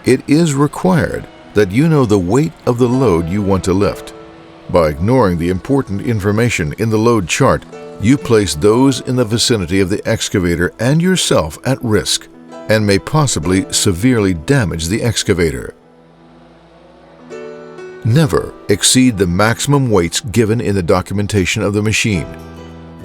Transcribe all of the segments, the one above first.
It is required that you know the weight of the load you want to lift. By ignoring the important information in the load chart, you place those in the vicinity of the excavator and yourself at risk, and may possibly severely damage the excavator. Never exceed the maximum weights given in the documentation of the machine.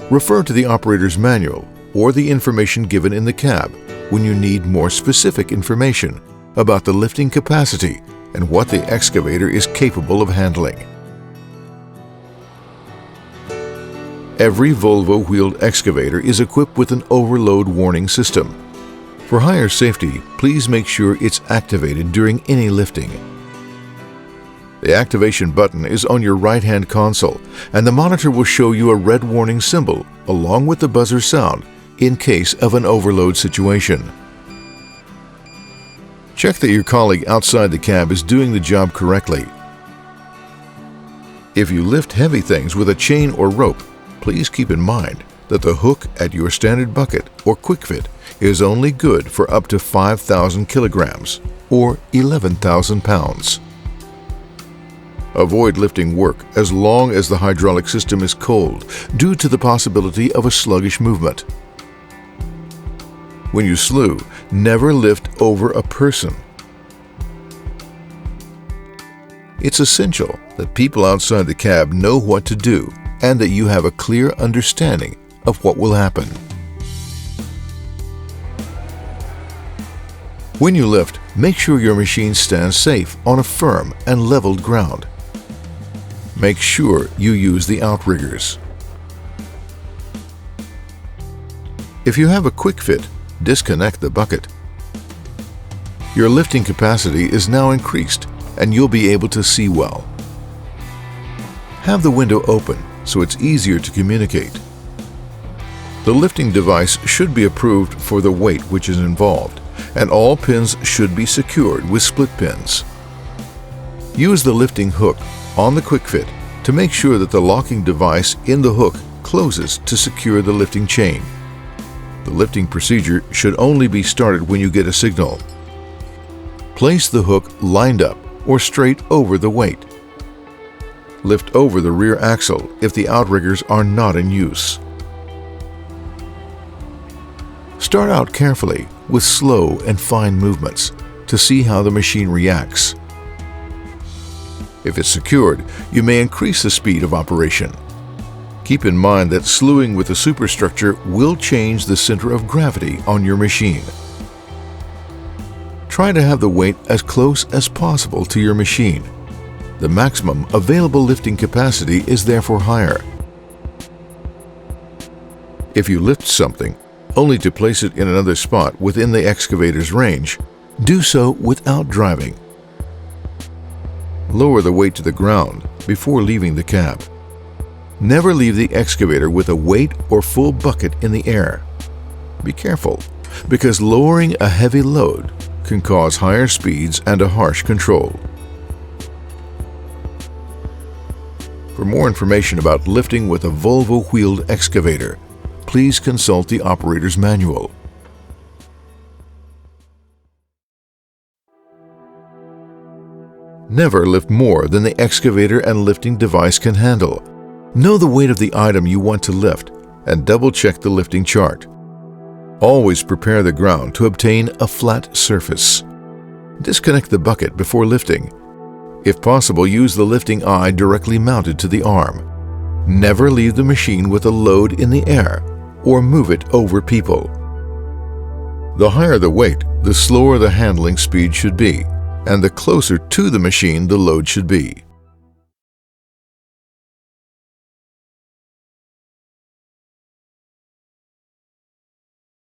Refer to the operator's manual or the information given in the cab when you need more specific information about the lifting capacity and what the excavator is capable of handling. Every Volvo wheeled excavator is equipped with an overload warning system. For higher safety, please make sure it's activated during any lifting. The activation button is on your right-hand console, and the monitor will show you a red warning symbol along with the buzzer sound in case of an overload situation. Check that your colleague outside the cab is doing the job correctly. If you lift heavy things with a chain or rope, please keep in mind that the hook at your standard bucket or kwik fit is only good for up to 5,000 kilograms or 11,000 pounds. Avoid lifting work as long as the hydraulic system is cold due to the possibility of a sluggish movement. When you slew, never lift over a person. It's essential that people outside the cab know what to do and that you have a clear understanding of what will happen. When you lift, make sure your machine stands safe on a firm and leveled ground. Make sure you use the outriggers. If you have a kwik fit, disconnect the bucket. Your lifting capacity is now increased and you'll be able to see well. Have the window open so it's easier to communicate. The lifting device should be approved for the weight which is involved, and all pins should be secured with split pins. Use the lifting hook on the kwik fit to make sure that the locking device in the hook closes to secure the lifting chain. The lifting procedure should only be started when you get a signal. Place the hook lined up or straight over the weight. Lift over the rear axle if the outriggers are not in use. Start out carefully with slow and fine movements to see how the machine reacts. If it's secured, you may increase the speed of operation. Keep in mind that slewing with the superstructure will change the center of gravity on your machine. Try to have the weight as close as possible to your machine. The maximum available lifting capacity is therefore higher. If you lift something only to place it in another spot within the excavator's range, do so without driving. Lower the weight to the ground before leaving the cab. Never leave the excavator with a weight or full bucket in the air. Be careful, because lowering a heavy load can cause higher speeds and a harsh control. For more information about lifting with a Volvo wheeled excavator, please consult the operator's manual. Never lift more than the excavator and lifting device can handle. Know the weight of the item you want to lift and double-check the lifting chart. Always prepare the ground to obtain a flat surface. Disconnect the bucket before lifting. If possible, use the lifting eye directly mounted to the arm. Never leave the machine with a load in the air or move it over people. The higher the weight, the slower the handling speed should be, and the closer to the machine the load should be.